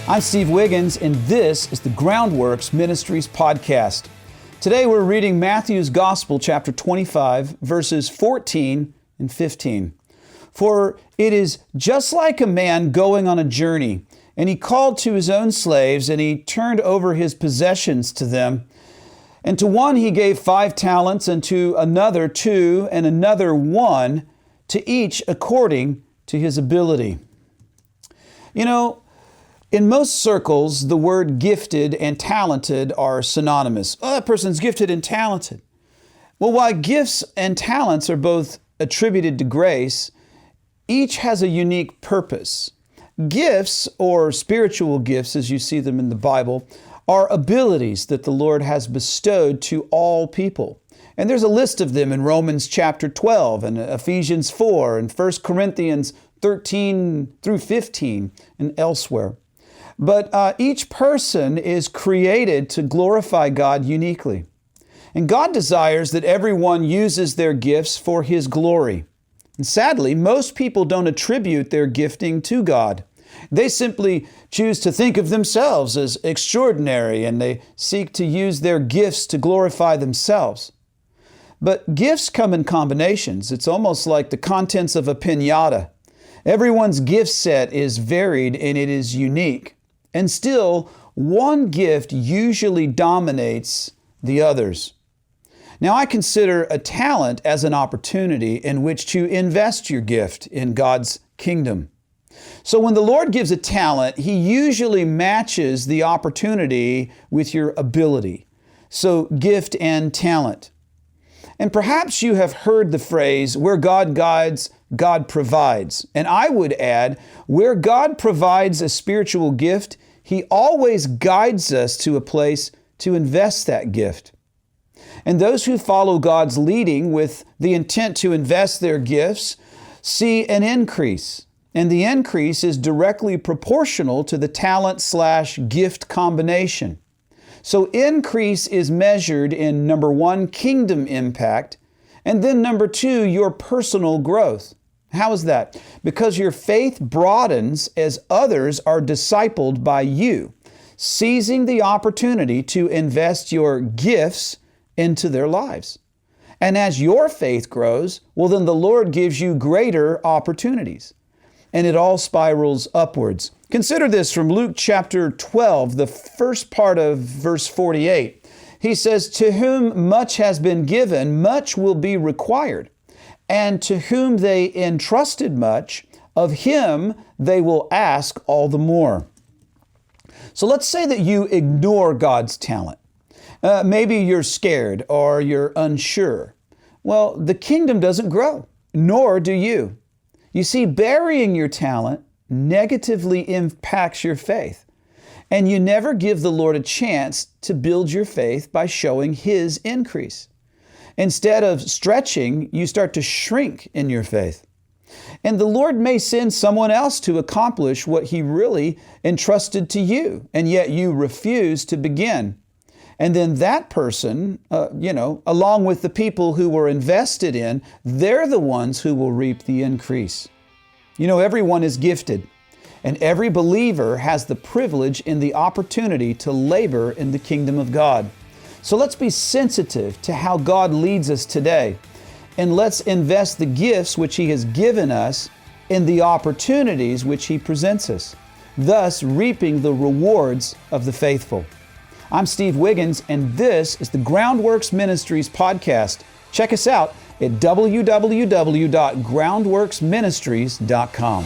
I'm Steve Wiggins, and this is the Groundworks Ministries podcast. Today we're reading Matthew's Gospel, chapter 25, verses 14 and 15. For it is just like a man going on a journey, and he called to his own slaves, and he turned over his possessions to them. And to one he gave 5 talents, and to another 2, and another 1, to each according to his ability. You know, in most circles, the word gifted and talented are synonymous. Oh, that person's gifted and talented. Well, while gifts and talents are both attributed to grace, each has a unique purpose. Gifts, or spiritual gifts as you see them in the Bible, are abilities that the Lord has bestowed to all people. And there's a list of them in Romans chapter 12 and Ephesians 4 and 1 Corinthians 13 through 15 and elsewhere. But each person is created to glorify God uniquely. And God desires that everyone uses their gifts for His glory. And sadly, most people don't attribute their gifting to God. They simply choose to think of themselves as extraordinary, and they seek to use their gifts to glorify themselves. But gifts come in combinations. It's almost like the contents of a piñata. Everyone's gift set is varied and it is unique. And still, one gift usually dominates the others. Now, I consider a talent as an opportunity in which to invest your gift in God's kingdom. So when the Lord gives a talent, He usually matches the opportunity with your ability. So gift and talent. And perhaps you have heard the phrase, where God guides, God provides. And I would add, where God provides a spiritual gift, He always guides us to a place to invest that gift. And those who follow God's leading with the intent to invest their gifts see an increase. And the increase is directly proportional to the talent/gift combination. So increase is measured in number 1, kingdom impact, and then number 2, your personal growth. How is that? Because your faith broadens as others are discipled by you, seizing the opportunity to invest your gifts into their lives. And as your faith grows, well, then the Lord gives you greater opportunities. And it all spirals upwards. Consider this from Luke chapter 12, the first part of verse 48. He says, "To whom much has been given, much will be required. And to whom they entrusted much, of him they will ask all the more." So let's say that you ignore God's talent. Maybe you're scared or you're unsure. Well, the kingdom doesn't grow, nor do you. You see, burying your talent negatively impacts your faith. And you never give the Lord a chance to build your faith by showing His increase. Instead of stretching, you start to shrink in your faith. And the Lord may send someone else to accomplish what He really entrusted to you, and yet you refuse to begin. And then that person, along with the people who were invested in, they're the ones who will reap the increase. You know, everyone is gifted, and every believer has the privilege and the opportunity to labor in the kingdom of God. So let's be sensitive to how God leads us today, and let's invest the gifts which He has given us in the opportunities which He presents us, thus reaping the rewards of the faithful. I'm Steve Wiggins, and this is the Groundworks Ministries podcast. Check us out at www.groundworksministries.com.